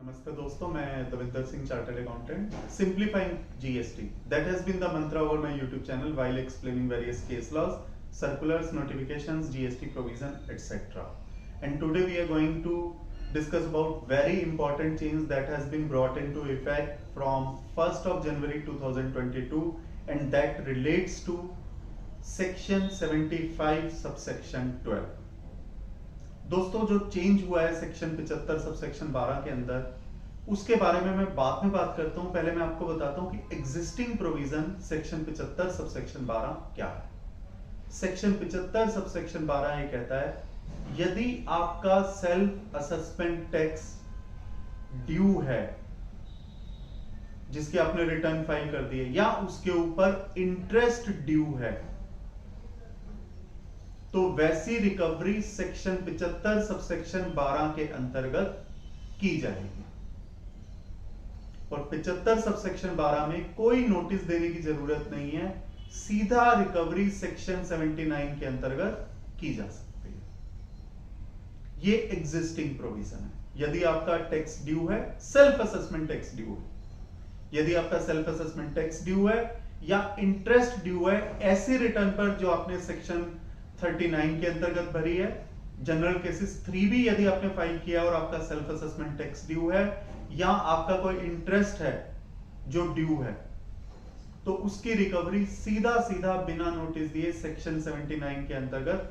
नमस्ते दोस्तों, मैं Davinder Singh, chartered accountant. Simplifying GST, that has been the mantra over my YouTube channel while explaining various case laws, circulars, notifications, GST provision, etc. And today we are going to discuss about very important change that has been brought into effect from 1st of January 2022, and that relates to section 75 subsection 12. दोस्तों, जो change हुआ है section 75 sub section 12 के अंदर, उसके बारे में मैं बाद में बात करता हूं। पहले मैं आपको बताता हूं कि existing provision section 75 sub section 12 क्या है। सेक्शन 75 सब सेक्शन 12 ये कहता है, यदि आपका सेल्फ असेसमेंट टैक्स ड्यू है, जिसके आपने रिटर्न फाइल कर दिए, या उसके ऊपर इंटरेस्ट ड्यू है, तो वैसी रिकवरी सेक्शन 75 सबसेक्शन 12 के अंतर्गत की जाएगी। और 75 सबसेक्शन 12 में कोई नोटिस देने की जरूरत नहीं है, सीधा रिकवरी सेक्शन 79 के अंतर्गत की जा सकती है। ये एग्जिस्टिंग प्रोविजन है। यदि आपका टैक्स ड्यू है, सेल्फ असेसमेंट टैक्स ड्यू है, यदि आपका सेल्फ असेसमेंट टैक्स ड्यू है या इंटरेस्ट ड्यू है, ऐसी रिटर्न पर जो आपने सेक्शन 39 के अंतर्गत भरी है, जनरल केसेस 3 भी यदि आपने फाइल किया और आपका सेल्फ असेसमेंट टैक्स ड्यू है, या आपका कोई इंटरेस्ट है जो ड्यू है, तो उसकी रिकवरी सीधा सीधा बिना नोटिस दिए सेक्शन 79 के अंतर्गत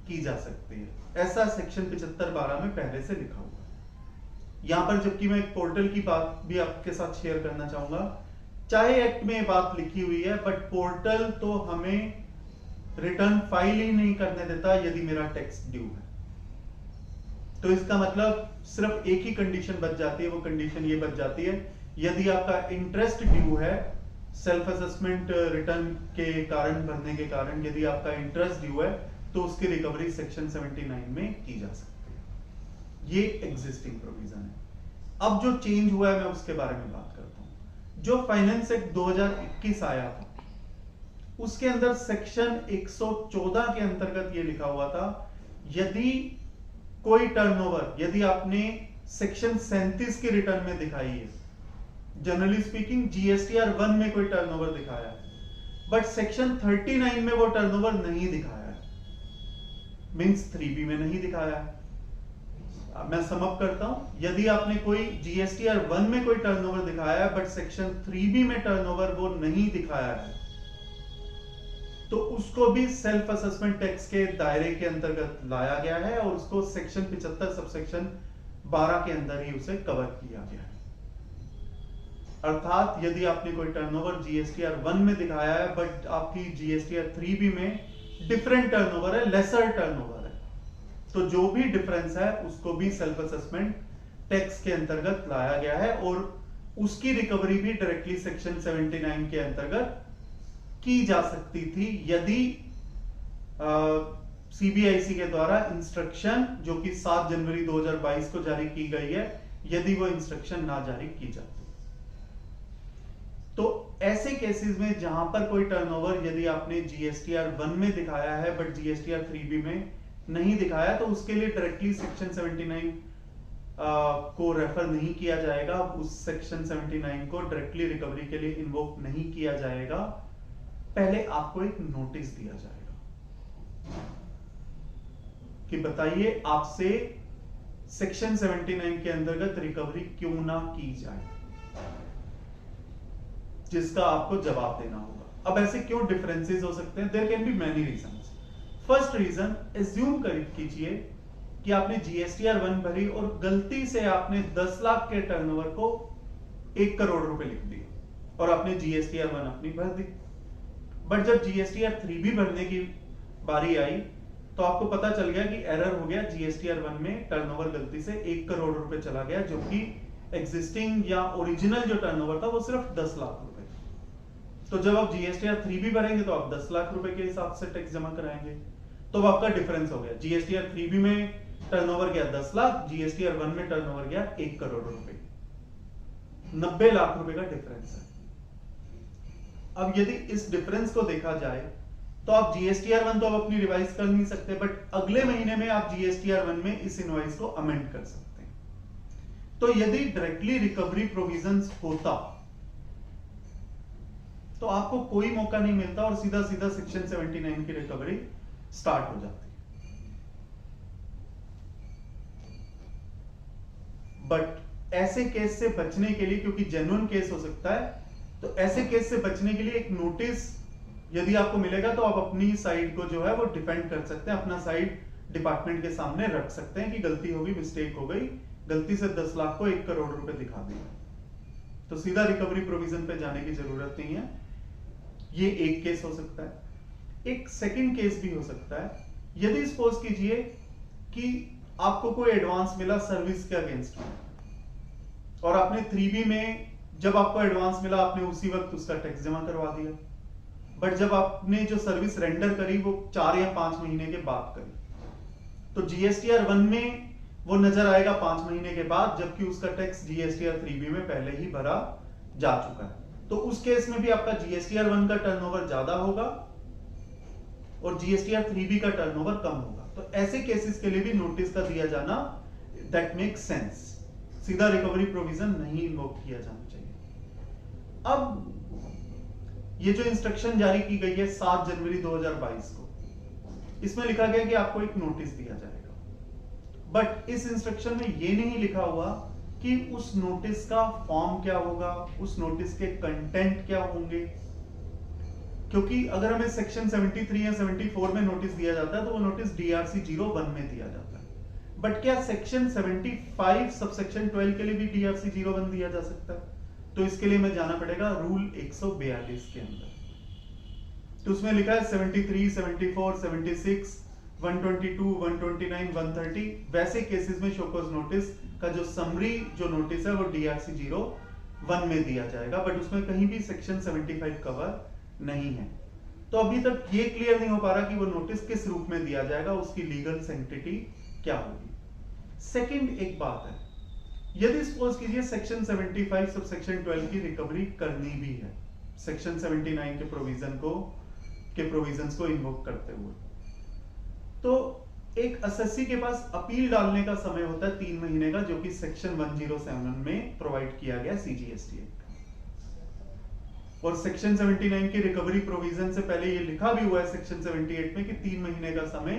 की जा सकती है। ऐसा सेक्शन 75(12) में पहले से लिखा हुआ है। यहां पर जबकि मैं एक पोर्टल की बात भी आपके साथ शेयर करना चाहूंगा। चाहे एक्ट में बात लिखी हुई है, बट पोर्टल तो हमें रिटर्न फाइल ही नहीं करने देता यदि मेरा टैक्स ड्यू है। तो इसका मतलब सिर्फ एक ही कंडीशन बच जाती है, वो कंडीशन ये बच जाती है, यदि आपका इंटरेस्ट ड्यू है, सेल्फ असेसमेंट रिटर्न के कारण भरने के कारण यदि आपका इंटरेस्ट ड्यू है, तो उसकी रिकवरी सेक्शन 79 में की जा सकती है। ये एग्जिस्टिंग प्रोविजन है। अब जो चेंज हुआ है, मैं उसके बारे में बात करता हूं। जो फाइनेंस एक्ट 2021 आया था, उसके अंदर सेक्शन 114 के अंतर्गत यह लिखा हुआ था, यदि कोई टर्नओवर, यदि आपने सेक्शन 37 की रिटर्न में दिखाई है, जनरली स्पीकिंग जीएसटीआर 1 में कोई टर्नओवर दिखाया है, बट सेक्शन 39 में वो टर्नओवर नहीं दिखाया है, मींस 3B में नहीं दिखाया है। मैं सम अप करता हूं, यदि आपने कोई जीएसटीआर 1 में कोई टर्नओवर दिखाया है, बट सेक्शन 3B में टर्नओवर वो नहीं दिखाया है, तो उसको भी सेल्फ असेसमेंट टैक्स के दायरे के अंतर्गत लाया गया है और उसको सेक्शन 75 सबसेक्शन 12 के अंदर ही उसे कवर किया गया है। अर्थात यदि आपने कोई टर्नओवर जीएसटीआर 1 में दिखाया है, बट आपकी जीएसटीआर 3B में डिफरेंट टर्नओवर है, लेसर टर्नओवर है, तो जो भी डिफरेंस है उसको भी सेल्फ असेसमेंट टैक्स के अंतर्गत लाया गया है और उसकी रिकवरी भी डायरेक्टली सेक्शन 79 के अंतर्गत की जा सकती थी, यदि सीबीआईसी के द्वारा इंस्ट्रक्शन, जो कि 7 जनवरी 2022 को जारी की गई है, यदि वो इंस्ट्रक्शन ना जारी की जाती। तो ऐसे केसेस में जहां पर कोई टर्नओवर यदि आपने जीएसटीआर 1 में दिखाया है, बट जीएसटीआर 3B में नहीं दिखाया, तो उसके लिए डायरेक्टली सेक्शन 79 को रेफर नहीं किया जाएगा। उस सेक्शन 79 को डायरेक्टली रिकवरी के लिए इन्वोक नहीं किया जाएगा, पहले आपको एक नोटिस दिया जाएगा कि बताइए आपसे सेक्शन 79 के अंतर्गत रिकवरी क्यों ना की जाए, जिसका आपको जवाब देना होगा। अब ऐसे क्यों डिफरेंसेस हो सकते हैं? There can be many reasons. First reason, assume कीजिए कि आपने जीएसटीआर 1 भरी और गलती से आपने 10 लाख के टर्नओवर को 1 करोड़ रुपए लिख दिए और आपने जीएसटीआर 1 अपनी भर दी। बट जब जीएसटीआर 3B भरने की बारी आई, तो आपको पता चल गया कि एरर हो गया, जीएसटीआर 1 में टर्नओवर गलती से 1 करोड़ रुपए चला गया, जो कि एग्जिस्टिंग या ओरिजिनल जो टर्नओवर था वो सिर्फ 10 लाख रुपए। तो जब आप जीएसटीआर 3B भरेंगे तो आप 10 लाख रुपए के हिसाब से टैक्स जमा कराएंगे, तो आपका डिफरेंस हो गया। जीएसटीआर 3B में टर्नओवर गया 10 लाख, जीएसटीआर 1 में टर्नओवर गया 1 करोड़ रुपए, 90 लाख रुपए का डिफरेंस है। अब यदि इस डिफरेंस को देखा जाए, तो आप जीएसटीआर 1 तो अब अपनी रिवाइज कर नहीं सकते, बट अगले महीने में आप जीएसटीआर 1 में इस इनवॉइस को अमेंड कर सकते हैं। तो यदि डायरेक्टली रिकवरी प्रोविजंस होता तो आपको कोई मौका नहीं मिलता और सीधा सीधा सेक्शन 79 की रिकवरी स्टार्ट हो जाती। बट ऐसे केस से बचने के लिए, क्योंकि जेन्युइन केस हो सकता है, तो ऐसे केस से बचने के लिए एक नोटिस यदि आपको मिलेगा तो आप अपनी साइड को जो है वो डिफेंड कर सकते हैं, अपना साइड डिपार्टमेंट के सामने रख सकते हैं कि गलती होगी, मिस्टेक हो गई, गलती से 10 लाख को 1 करोड़ रुपए दिखा दिया, तो सीधा रिकवरी प्रोविजन पे जाने की जरूरत नहीं है। ये एक केस हो सकता है। एक सेकंड केस भी हो सकता है, यदि सपोज कीजिए कि आपको कोई एडवांस मिला सर्विस के अगेंस्ट में और आपने 3B में जब आपको एडवांस मिला आपने उसी वक्त उसका टैक्स जमा करवा दिया, बट जब आपने जो सर्विस रेंडर करी वो 4 या 5 महीने के बाद करी, तो GSTR 1 में वो नजर आएगा 5 महीने के बाद, जबकि उसका टैक्स GSTR 3B में पहले ही भरा जा चुका है। तो उस केस में भी आपका GSTR 1 का टर्नओवर ज्यादा होगा और GSTR 3B का टर्नओवर कम होगा। तो ऐसे केसेस के लिए भी नोटिस का दिया जाना दैट मेक्स सेंस, सीधा रिकवरी प्रोविजन नहीं इन्वोक किया जाना चाहिए। अब ये जो इंस्ट्रक्शन जारी की गई है 7 जनवरी 2022 को, इसमें लिखा गया कि आपको एक नोटिस दिया जाएगा, बट इस इंस्ट्रक्शन में ये नहीं लिखा हुआ कि उस नोटिस का फॉर्म क्या होगा, उस नोटिस के कंटेंट क्या होंगे, क्योंकि अगर हमें सेक्शन 73 या 74 में नोटिस दिया जाता है तो वो नोटिस DRC 01 में दिया जाता है, बट क्या सेक्शन 75 सबसेक्शन 12 के लिए भी DRC 01 दिया जा सकता है? तो इसके लिए हमें जाना पड़ेगा रूल 142 के अंदर। तो उसमें लिखा है 73, 74, 76, 122, 129, 130 वैसे केसेस में शोकॉज नोटिस का जो समरी जो नोटिस है वो DRC 01 में दिया जाएगा, बट उसमें कहीं भी सेक्शन 75 कवर नहीं है। तो अभी तक ये क्लियर नहीं हो पा रहा कि वो नोटिस किस रूप में दिया जाएगा, उसकी लीगल सैंक्टिटी क्या होगी। सेकंड एक बात है, यदि सपोज कीजिए सेक्शन 75 सब सेक्शन 12 की रिकवरी करनी भी है सेक्शन 79 के प्रोविजंस को इन्वोक करते हुए, तो एक असेसी के पास अपील डालने का समय होता है 3 महीने का, जो कि सेक्शन 107 में प्रोवाइड किया गया CGST एक्ट। और सेक्शन 79 की रिकवरी प्रोविजन से पहले ये लिखा भी हुआ है सेक्शन 78 में कि 3 महीने का समय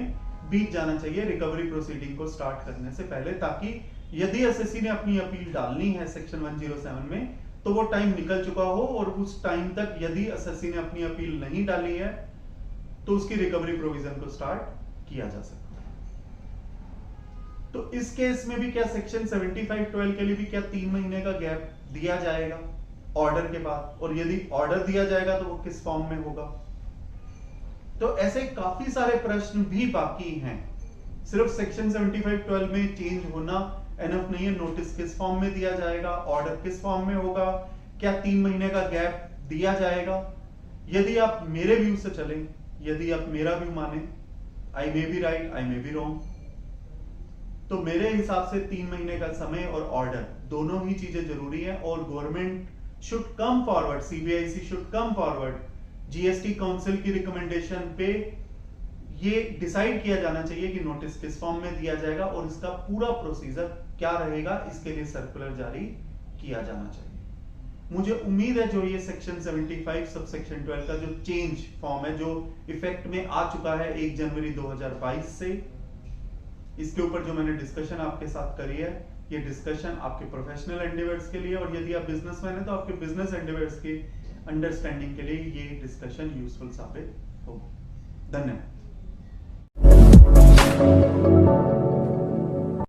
बीत जाना चाहिए रिकवरी प्रोसीडिंग को स्टार्ट करने से पहले, ताकि यदि एसएससी ने अपनी अपील डालनी है सेक्शन 107 में तो वो टाइम निकल चुका हो, और उस टाइम तक यदि एसएससी ने अपनी अपील नहीं डाली है तो उसकी रिकवरी प्रोविजन को स्टार्ट किया जा सकता है। तो इस केस में भी क्या सेक्शन 75(12) के लिए भी क्या 3 महीने का गैप दिया जाएगा ऑर्डर के बाद, और यदि ऑर्डर दिया जाएगा तो वो किस फॉर्म में होगा? तो ऐसे काफी सारे प्रश्न भी बाकी हैं। सिर्फ सेक्शन 75(12) में चेंज होना एनफ नहीं है, नोटिस किस फॉर्म में दिया जाएगा, ऑर्डर किस फॉर्म में होगा, क्या 3 महीने का गैप दिया जाएगा? यदि आप मेरे व्यू से चलें, यदि आप मेरा व्यू माने, I may be right, I may be wrong, तो मेरे हिसाब से 3 महीने का समय और ऑर्डर दोनों ही चीजें जरूरी है, और government should come forward, CBIC should come forward, GST council की रिकमेंडेशन पे ये डिसाइड किया जाना चाहिए कि नोटिस किस फॉर्म में दिया जाएगा और इसका पूरा प्रोसीजर क्या रहेगा, इसके लिए सर्कुलर जारी किया जाना चाहिए। मुझे उम्मीद है जो ये सेक्शन 75 सब सेक्शन 12 का जो चेंज फॉर्म है जो इफेक्ट में आ चुका है 1 जनवरी 2022 से, इसके ऊपर जो मैंने डिस्कशन आपके साथ करी है, ये डिस्कशन आपके प्रोफेशनल एंडेवर्स के लिए, और यदि आप बिजनेसमैन हैं तो आपके बिजनेस एंडेवर्स की अंडरस्टैंडिंग के लिए ये डिस्कशन यूजफुल साबित होगा। धन्यवाद।